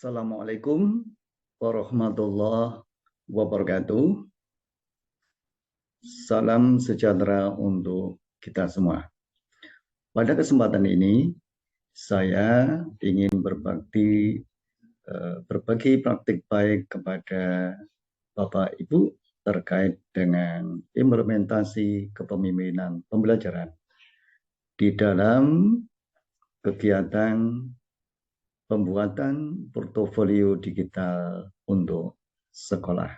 Assalamualaikum warahmatullahi wabarakatuh. Salam sejahtera untuk kita semua. Pada kesempatan ini, saya ingin berbagi praktik baik kepada Bapak Ibu terkait dengan implementasi kepemimpinan pembelajaran di dalam kegiatan pembuatan portofolio digital untuk sekolah.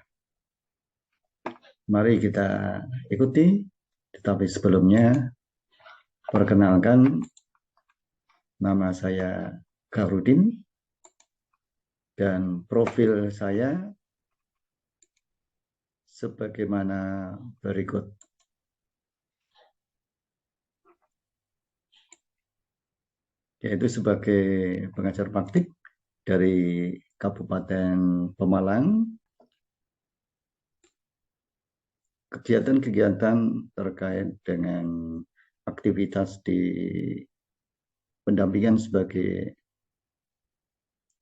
Mari kita ikuti, tetapi sebelumnya perkenalkan, nama saya Gahrudin dan profil saya sebagaimana berikut. Yaitu sebagai pengajar praktik dari Kabupaten Pemalang, kegiatan-kegiatan terkait dengan aktivitas di pendampingan sebagai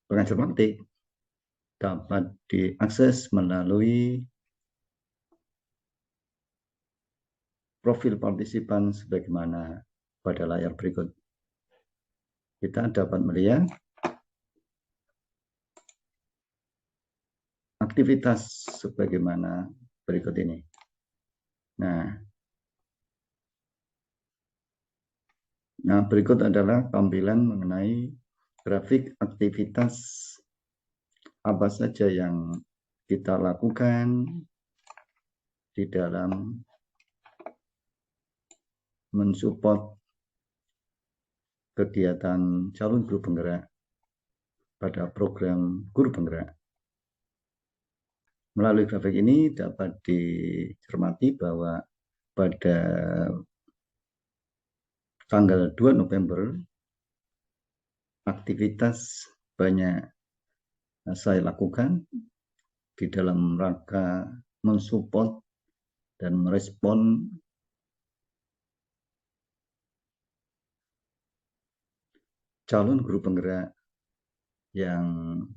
pengajar praktik dapat diakses melalui profil partisipan sebagaimana pada layar berikut. Kita dapat melihat aktivitas sebagaimana berikut ini. Nah, berikut adalah tampilan mengenai grafik aktivitas apa saja yang kita lakukan di dalam mensupport kegiatan calon guru penggerak pada program guru penggerak. Melalui grafik ini dapat dicermati bahwa pada tanggal 2 November aktivitas banyak saya lakukan di dalam rangka mensupport dan merespon calon guru penggerak yang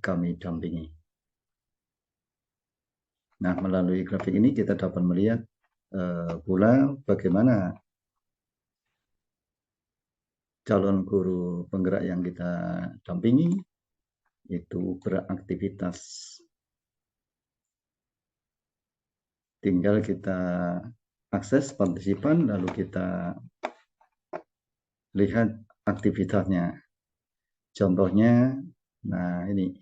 kami dampingi. Nah, melalui grafik ini kita dapat melihat pula bagaimana calon guru penggerak yang kita dampingi itu beraktivitas. Tinggal kita akses partisipan lalu kita lihat aktivitasnya. Contohnya, nah ini.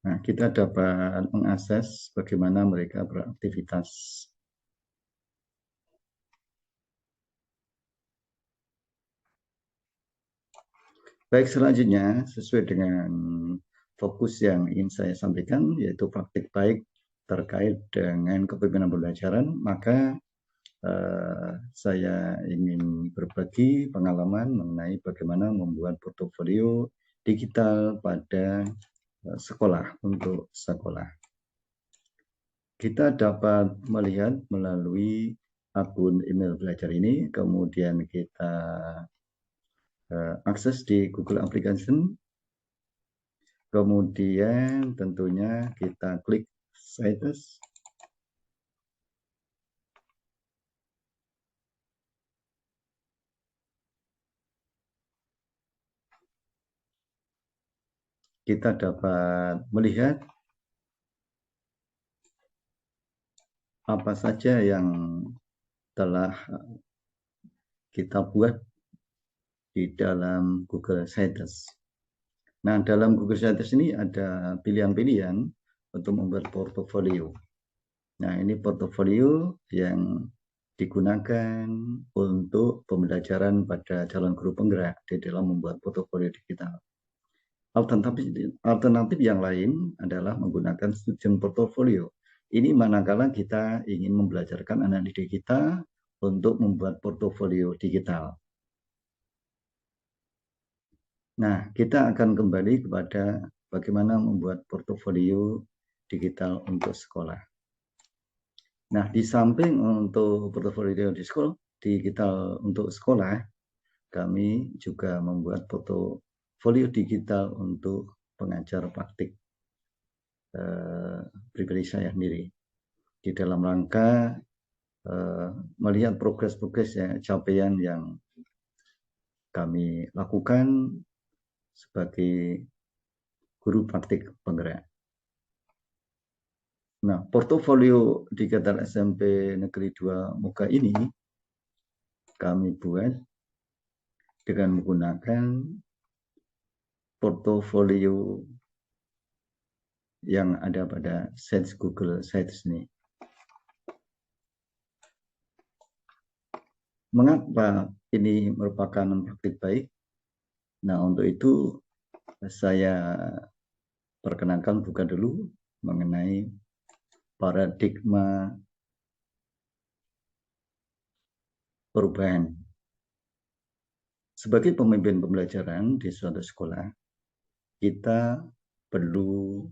Nah, kita dapat mengakses bagaimana mereka beraktivitas. Baik, selanjutnya sesuai dengan fokus yang ingin saya sampaikan, yaitu praktik baik terkait dengan kepemimpinan pembelajaran, maka saya ingin berbagi pengalaman mengenai bagaimana membuat portofolio digital pada sekolah, untuk sekolah. Kita dapat melihat melalui akun email belajar ini, kemudian kita akses di Google Application, kemudian tentunya kita klik status. Kita dapat melihat apa saja yang telah kita buat di dalam Google Sites. Nah, dalam Google Sites ini ada pilihan-pilihan untuk membuat portofolio. Nah, ini portofolio yang digunakan untuk pembelajaran pada calon guru penggerak di dalam membuat portofolio digital. Alternatif yang lain adalah menggunakan student portfolio. Ini manakala kita ingin membelajarkan anak didik kita untuk membuat portofolio digital. Nah, kita akan kembali kepada bagaimana membuat portofolio digital untuk sekolah. Nah, di samping untuk portofolio digital untuk sekolah, kami juga membuat portofolio digital untuk pengajar praktik pribadi saya sendiri. Di dalam rangka melihat progres-progres capaian yang kami lakukan sebagai guru praktik penggerak. Nah, portofolio digital SMP Negeri 2 Muka ini kami buat dengan menggunakan portofolio yang ada pada sites Google Sites ini. Mengapa ini merupakan praktik baik? Nah, untuk itu saya perkenankan buka dulu mengenai paradigma perubahan. Sebagai pemimpin pembelajaran di suatu sekolah, kita perlu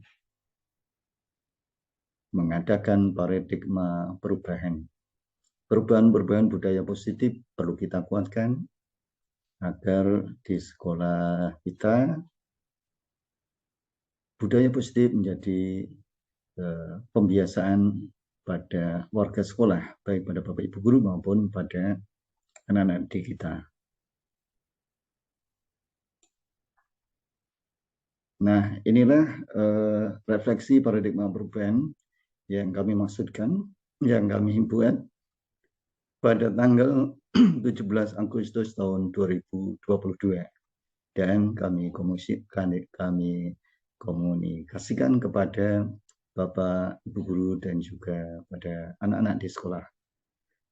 mengadakan paradigma perubahan. Perubahan-perubahan budaya positif perlu kita kuatkan agar di sekolah kita budaya positif menjadi pembiasaan pada warga sekolah, baik pada Bapak Ibu guru maupun pada anak-anak didik kita. Nah, inilah refleksi paradigma perubahan yang kami maksudkan, yang kami buat pada tanggal 17 Agustus tahun 2022. Dan kami komunikasikan kepada Bapak, Ibu guru dan juga pada anak-anak di sekolah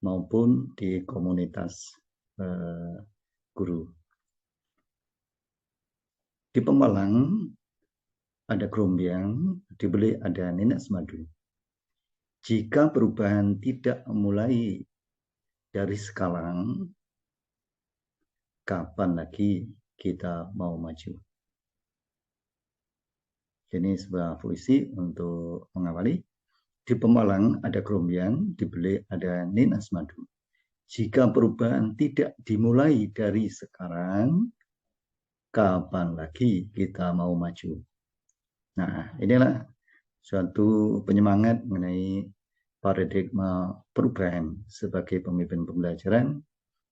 maupun di komunitas guru. Di Pemalang ada Grombyang, di Bele ada Ninas Madu. Jika perubahan tidak mulai dari sekarang, kapan lagi kita mau maju? Ini sebuah puisi untuk mengawali. Di Pemalang ada Grombyang, di Bele ada Ninas Madu. Jika perubahan tidak dimulai dari sekarang, kapan lagi kita mau maju? Nah, inilah suatu penyemangat mengenai paradigma perubahan sebagai pemimpin pembelajaran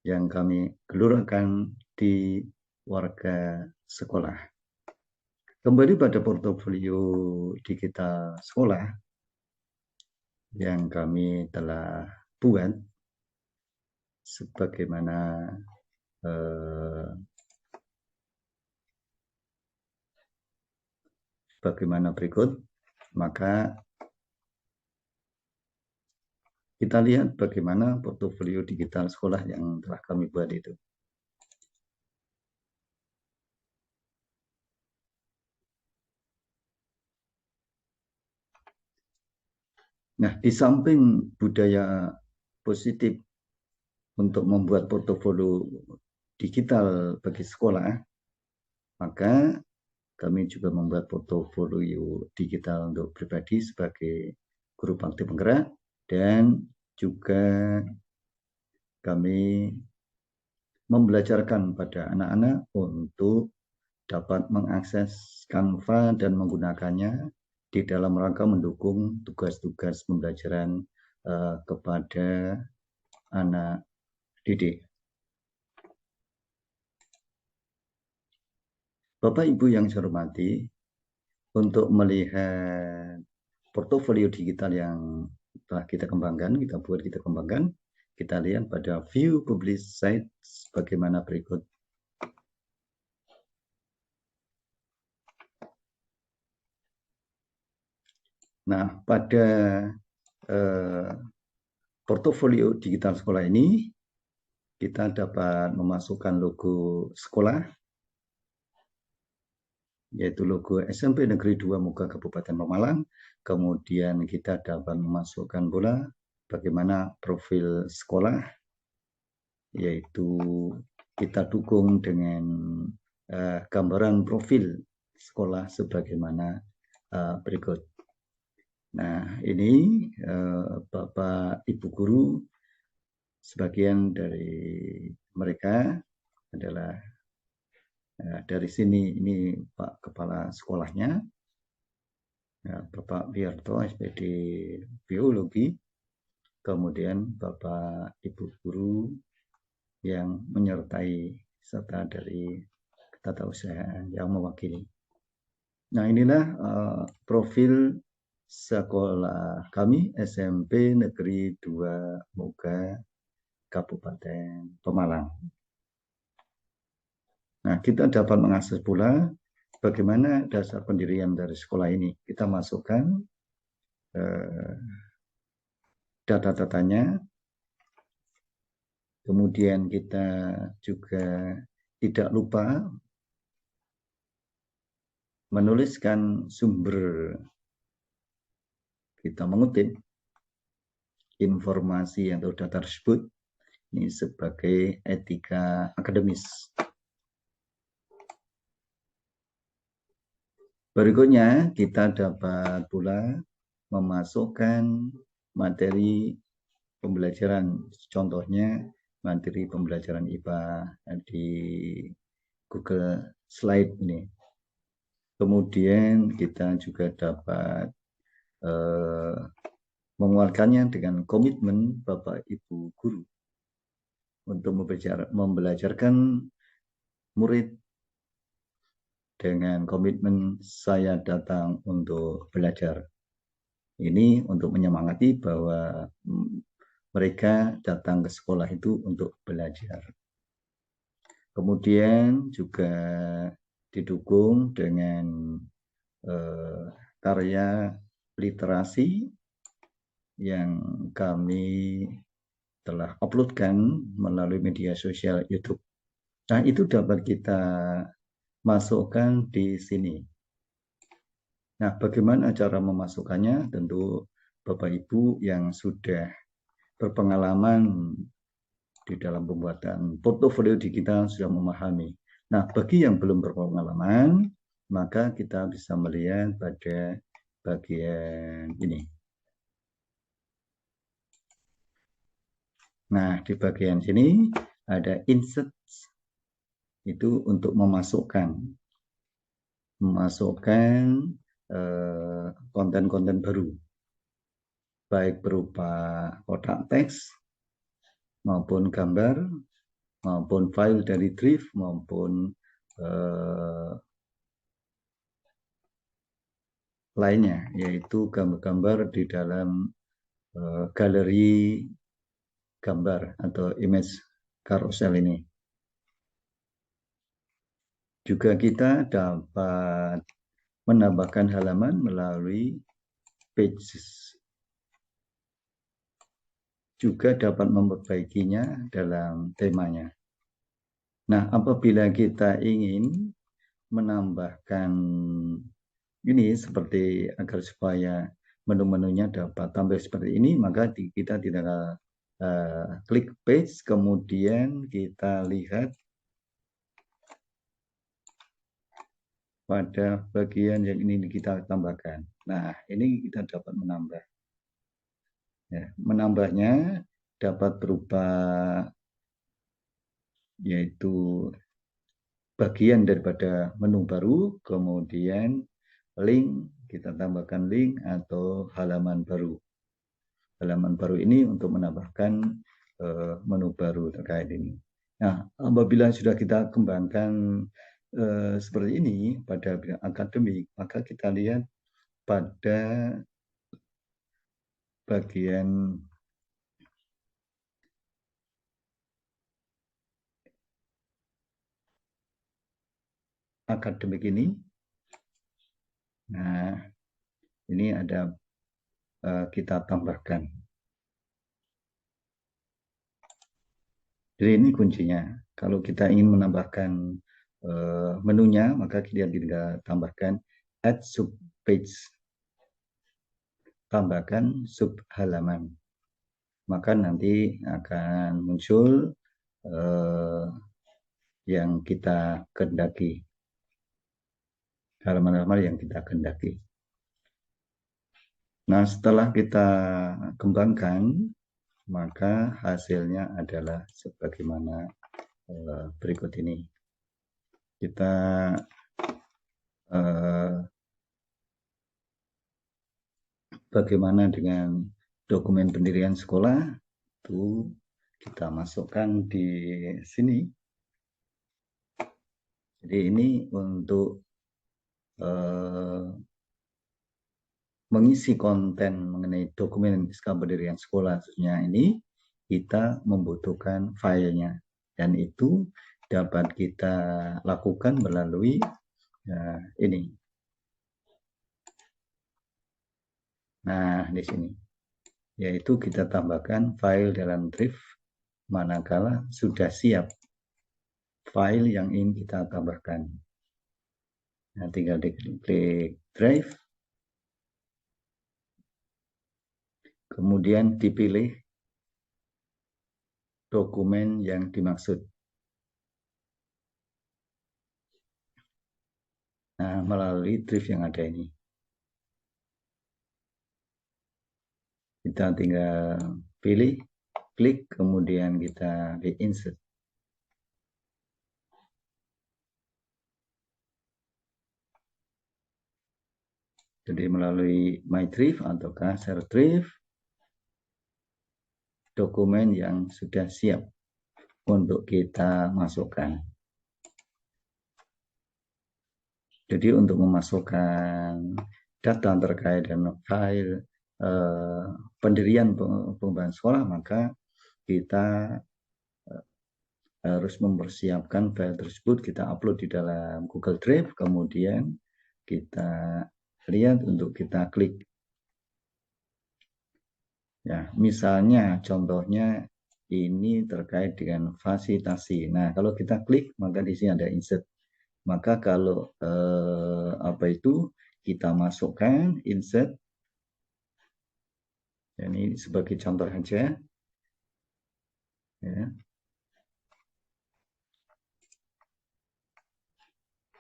yang kami gelurakan di warga sekolah. Kembali pada portofolio digital sekolah yang kami telah buat sebagaimana berikut, maka kita lihat bagaimana portofolio digital sekolah yang telah kami buat itu. Nah, di samping budaya positif untuk membuat portofolio digital bagi sekolah, maka kami juga membuat portofolio digital untuk pribadi sebagai guru praktik penggerak, dan juga kami membelajarkan pada anak-anak untuk dapat mengakses Canva dan menggunakannya di dalam rangka mendukung tugas-tugas pembelajaran kepada anak didik. Bapak Ibu yang saya hormati, untuk melihat portofolio digital yang telah kita kembangkan, kita lihat pada view publish sites bagaimana berikut. Nah, pada portofolio digital sekolah ini, kita dapat memasukkan logo sekolah, yaitu logo SMP Negeri 2 Muka Kabupaten Pemalang. Kemudian kita dapat memasukkan pula bagaimana profil sekolah, yaitu kita dukung dengan gambaran profil sekolah sebagaimana berikut. Nah, ini Bapak Ibu guru sebagian dari mereka adalah dari sini, ini Pak Kepala Sekolahnya, ya, Bapak Biarto, SPD Biologi, kemudian Bapak Ibu Guru yang menyertai serta dari ketatausahaan yang mewakili. Nah, inilah profil sekolah kami SMP Negeri 2 Moga Kabupaten Pemalang. Nah, kita dapat mengakses pula bagaimana dasar pendirian dari sekolah ini. Kita masukkan data-datanya, kemudian kita juga tidak lupa menuliskan sumber. Kita mengutip informasi atau data tersebut ini sebagai etika akademis. Berikutnya kita dapat pula memasukkan materi pembelajaran, contohnya materi pembelajaran IPA di Google Slide ini. Kemudian kita juga dapat mengeluarkannya dengan komitmen Bapak Ibu Guru untuk membelajarkan murid dengan komitmen saya datang untuk belajar. Ini untuk menyemangati bahwa mereka datang ke sekolah itu untuk belajar. Kemudian juga didukung dengan karya literasi yang kami telah uploadkan melalui media sosial YouTube. Nah, itu dapat kita masukkan di sini. Nah, bagaimana cara memasukkannya? Tentu Bapak Ibu yang sudah berpengalaman di dalam pembuatan portofolio digital sudah memahami. Nah, bagi yang belum berpengalaman, maka kita bisa melihat pada bagian ini. Nah, di bagian sini ada insert, itu untuk memasukkan konten-konten baru, baik berupa kotak teks, maupun gambar, maupun file dari Drive, maupun lainnya, yaitu gambar-gambar di dalam galeri gambar atau image carousel ini. Juga kita dapat menambahkan halaman melalui pages. Juga dapat memperbaikinya dalam temanya. Nah, apabila kita ingin menambahkan ini seperti agar supaya menu-menunya dapat tampil seperti ini, maka kita tidak klik page, kemudian kita lihat pada bagian yang ini kita tambahkan. Nah, ini kita dapat menambah. Ya, menambahnya dapat berupa yaitu bagian daripada menu baru, kemudian link, kita tambahkan link atau halaman baru. Halaman baru ini untuk menambahkan menu baru terkait ini. Nah, apabila sudah kita kembangkan seperti ini pada bidang akademik, maka kita lihat pada bagian akademik ini. Nah, ini ada kita tambahkan. Jadi ini kuncinya. Kalau kita ingin menambahkan menunya, maka kita tinggal tambahkan add sub page, tambahkan sub halaman. Maka nanti akan muncul yang kita kehendaki, halaman-halaman yang kita kehendaki. Nah, setelah kita kembangkan, maka hasilnya adalah sebagaimana berikut ini. Kita bagaimana dengan dokumen pendirian sekolah, itu kita masukkan di sini. Jadi ini untuk mengisi konten mengenai dokumen SK pendirian sekolah khususnya ini, kita membutuhkan filenya, dan itu dapat kita lakukan melalui ini. Nah, di sini yaitu kita tambahkan file dalam drive manakala sudah siap file yang ingin kita tambahkan. Nah, tinggal diklik drive, kemudian dipilih dokumen yang dimaksud. Nah, melalui drive yang ada ini. Kita tinggal pilih, klik, kemudian kita di insert. Jadi melalui My Drive ataukah Share Drive, dokumen yang sudah siap untuk kita masukkan. Jadi untuk memasukkan data terkait dengan file pendirian pengembangan sekolah, maka kita harus mempersiapkan file tersebut, kita upload di dalam Google Drive, kemudian kita lihat untuk kita klik. Ya, misalnya contohnya ini terkait dengan fasilitasi. Nah, kalau kita klik maka di sini ada insert. Maka kalau kita masukkan insert. Ini sebagai contoh saja. Ya.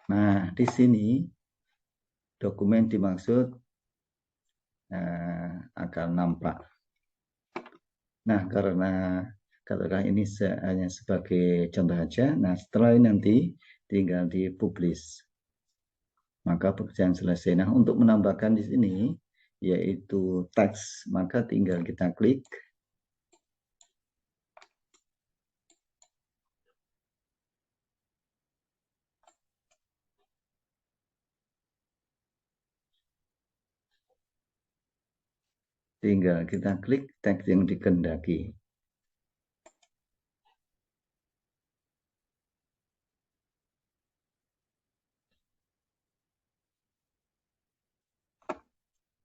Nah, di sini dokumen dimaksud akan nampak. Nah, karena ini hanya sebagai contoh saja. Nah, setelah ini nanti tinggal dipublish. Maka pekerjaan selesai. Nah, untuk menambahkan di sini yaitu teks, maka tinggal kita klik. Tinggal kita klik teks yang dikehendaki.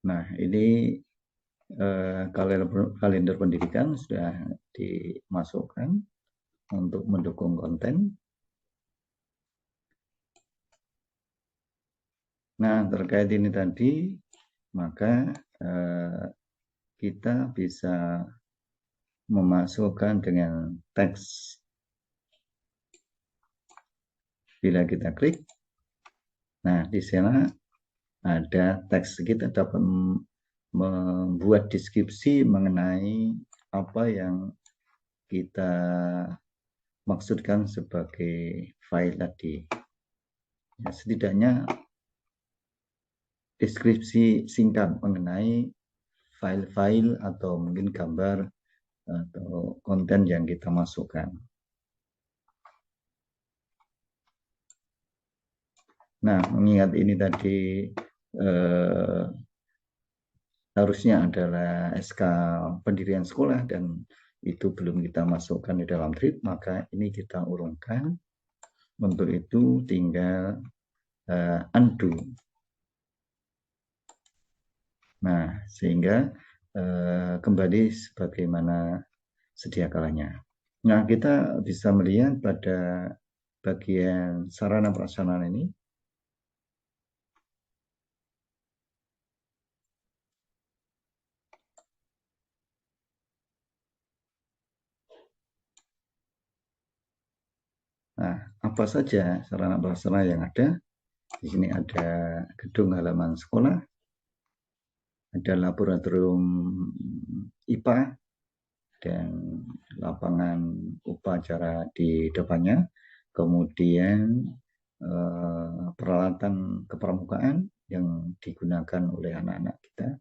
Nah, ini kalender pendidikan sudah dimasukkan untuk mendukung konten. Nah, terkait ini tadi, maka kita bisa memasukkan dengan teks. Bila kita klik, nah di sana ada teks. Kita dapat membuat deskripsi mengenai apa yang kita maksudkan sebagai file tadi. Ya, setidaknya deskripsi singkat mengenai file-file atau mungkin gambar atau konten yang kita masukkan. Nah, mengingat ini tadi harusnya adalah SK pendirian sekolah dan itu belum kita masukkan di dalam drive, maka ini kita urungkan. Untuk itu tinggal undo. Nah, sehingga kembali sebagaimana sedia kalanya. Nah, kita bisa melihat pada bagian sarana prasarana ini. Nah, apa saja sarana prasarana yang ada? Di sini ada gedung halaman sekolah, ada laboratorium IPA, dan lapangan upacara di depannya, kemudian peralatan kepramukaan yang digunakan oleh anak-anak kita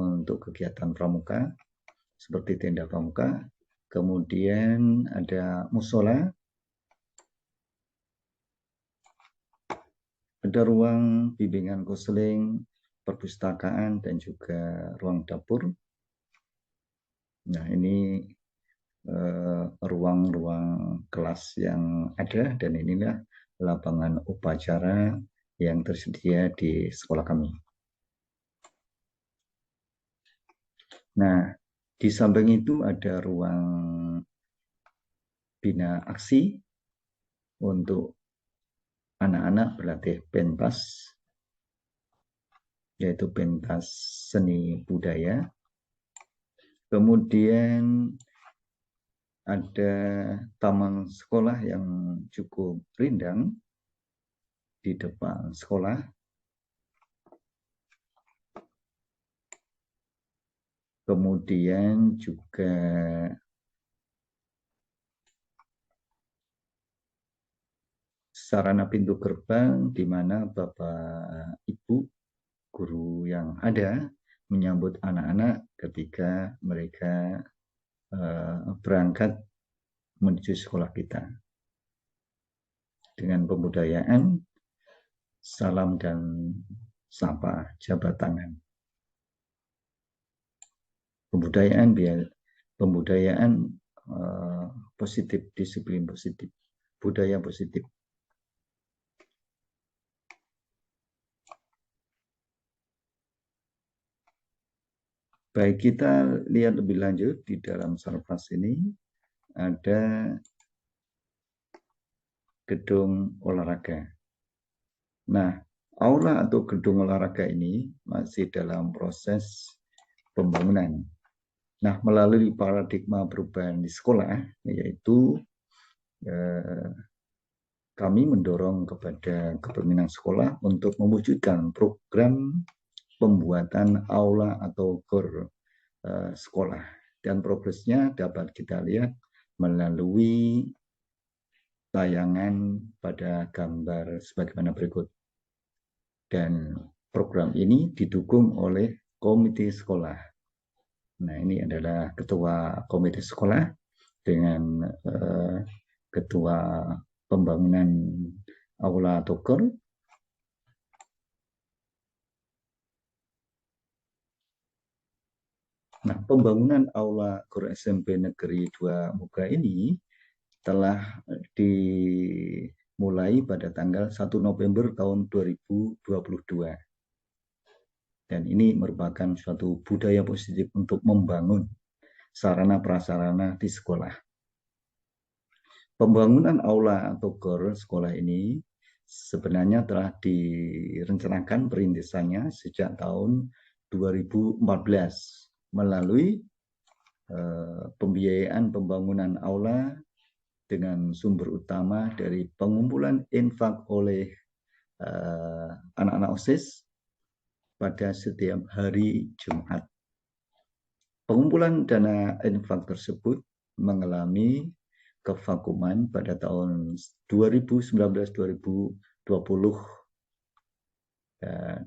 untuk kegiatan pramuka seperti tenda pramuka, kemudian ada musola, ada ruang bimbingan konseling, perpustakaan, dan juga ruang dapur. Nah, ini ruang-ruang kelas yang ada, dan inilah lapangan upacara yang tersedia di sekolah kami. Nah, di samping itu ada ruang bina aksi untuk anak-anak berlatih pentas, yaitu pentas seni budaya. Kemudian ada taman sekolah yang cukup rindang di depan sekolah. Kemudian juga sarana pintu gerbang di mana Bapak Ibu guru yang ada menyambut anak-anak ketika mereka berangkat menuju sekolah kita. Dengan pembudayaan salam dan sapa jabat tangan. Pembudayaan positif, disiplin positif, budaya positif. Baik, kita lihat lebih lanjut di dalam sarpas ini ada gedung olahraga. Nah, aula atau gedung olahraga ini masih dalam proses pembangunan. Nah, melalui paradigma perubahan di sekolah, yaitu kami mendorong kepada kepemimpinan sekolah untuk mewujudkan program pembuatan aula atau gor sekolah. Dan progresnya dapat kita lihat melalui tayangan pada gambar sebagaimana berikut. Dan program ini didukung oleh komite sekolah. Nah, ini adalah ketua komite sekolah dengan ketua pembangunan aula atau gor. Nah, pembangunan aula gor SMP Negeri 2 Muga ini telah dimulai pada tanggal 1 November tahun 2022. Dan ini merupakan suatu budaya positif untuk membangun sarana prasarana di sekolah. Pembangunan aula atau gor sekolah ini sebenarnya telah direncanakan perintisannya sejak tahun 2014 melalui pembiayaan pembangunan aula dengan sumber utama dari pengumpulan infak oleh anak-anak OSIS pada setiap hari Jumat. Pengumpulan dana infak tersebut mengalami kevakuman pada tahun 2019-2020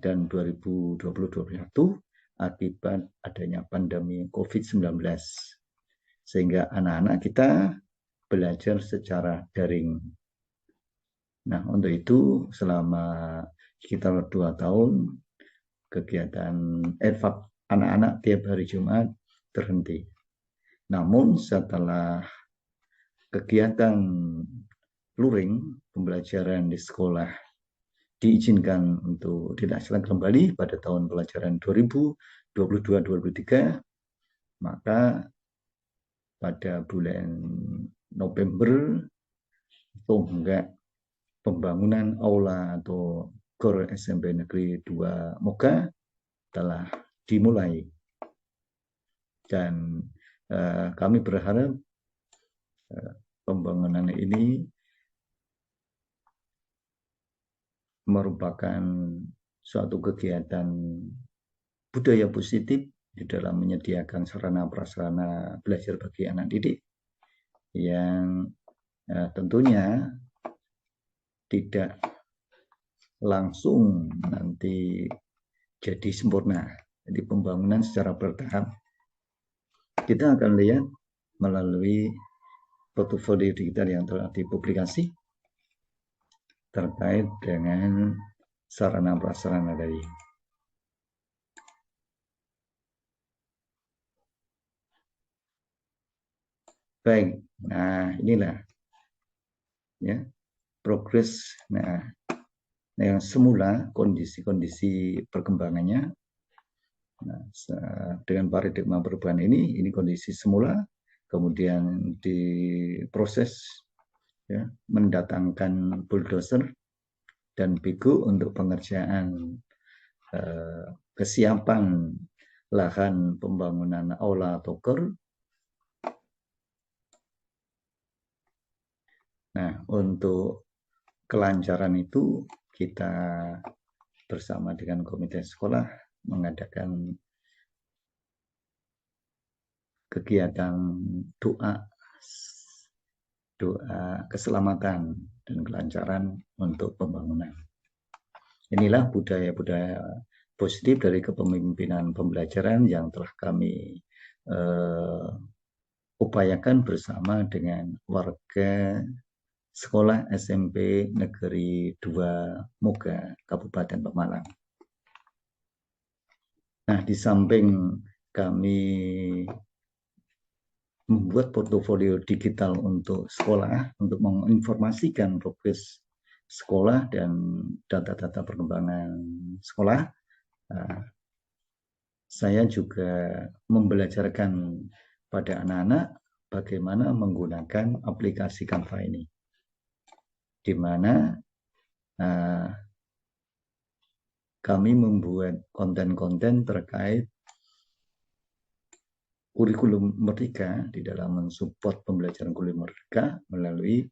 dan 2020-2021 akibat adanya pandemi COVID-19. Sehingga anak-anak kita belajar secara daring. Nah, untuk itu selama sekitar 2 tahun kegiatan infak anak-anak tiap hari Jumat terhenti. Namun setelah kegiatan luring pembelajaran di sekolah diizinkan untuk dilaksanakan kembali pada tahun pelajaran 2022-2023, maka pada bulan November tonggak pembangunan aula atau gor SMP Negeri 2 Moga telah dimulai. Dan kami berharap pembangunan ini merupakan suatu kegiatan budaya positif di dalam menyediakan sarana prasarana belajar bagi anak didik yang tentunya tidak langsung nanti jadi sempurna. Jadi pembangunan secara bertahap. Kita akan lihat melalui portofolio digital yang telah dipublikasi terkait dengan sarana prasarana tadi. Baik, nah inilah ya progres. Nah, yang semula kondisi-kondisi perkembangannya, nah, dengan paradigma perubahan ini kondisi semula, kemudian diproses ya, mendatangkan bulldozer dan bigu untuk pengerjaan kesiapan lahan pembangunan aula atau KER. Nah, untuk kelancaran itu kita bersama dengan komite sekolah mengadakan kegiatan doa keselamatan dan kelancaran untuk pembangunan. Inilah budaya-budaya positif dari kepemimpinan pembelajaran yang telah kami upayakan bersama dengan warga Sekolah SMP Negeri 2 Muga, Kabupaten Pemalang. Nah, di samping kami membuat portofolio digital untuk sekolah, untuk menginformasikan progres sekolah dan data-data perkembangan sekolah, saya juga membelajarkan pada anak-anak bagaimana menggunakan aplikasi Canva ini, di mana kami membuat konten-konten terkait kurikulum merdeka di dalam mensupport pembelajaran kurikulum merdeka melalui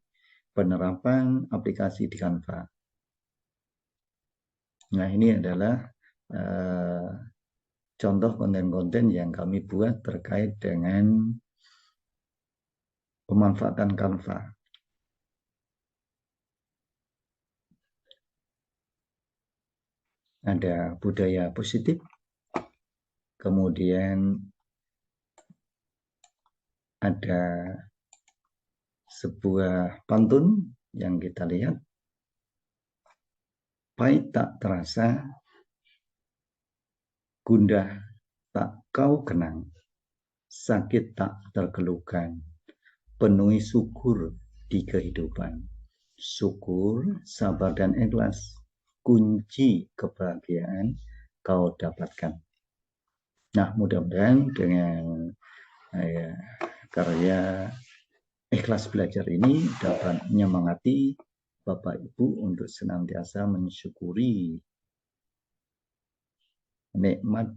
penerapan aplikasi di Canva. Nah, ini adalah contoh konten-konten yang kami buat terkait dengan pemanfaatan Canva. Ada budaya positif, kemudian ada sebuah pantun yang kita lihat, pahit tak terasa, gundah tak kau kenang, sakit tak terkeluhkan, penuhi syukur di kehidupan. Syukur, sabar, dan ikhlas, kunci kebahagiaan kau dapatkan. Nah, mudah-mudahan dengan karya ikhlas belajar ini dapat menyemangati Bapak Ibu untuk senantiasa mensyukuri nikmat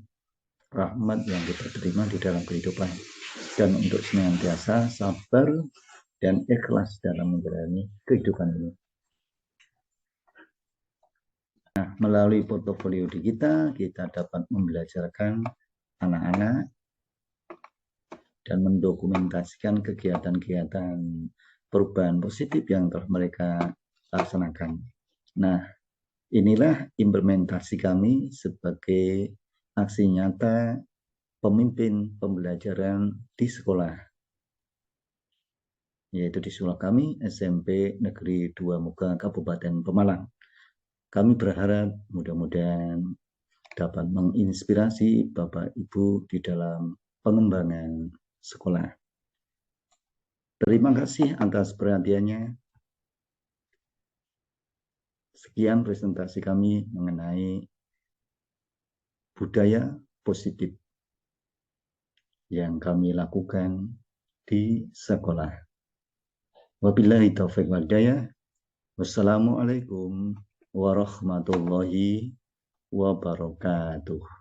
rahmat yang kita terima di dalam kehidupan, dan untuk senantiasa sabar dan ikhlas dalam menjalani kehidupan ini. Nah, melalui portofolio digital kita dapat membelajarkan anak-anak dan mendokumentasikan kegiatan-kegiatan perubahan positif yang telah mereka laksanakan. Nah, inilah implementasi kami sebagai aksi nyata pemimpin pembelajaran di sekolah, yaitu di sekolah kami SMP Negeri 2 Muga, Kabupaten Pemalang. Kami berharap mudah-mudahan dapat menginspirasi Bapak Ibu di dalam pengembangan sekolah. Terima kasih atas perhatiannya. Sekian presentasi kami mengenai budaya positif yang kami lakukan di sekolah. Wabillahi taufiq wal hidayah. Wassalamualaikum warahmatullahi wabarakatuh.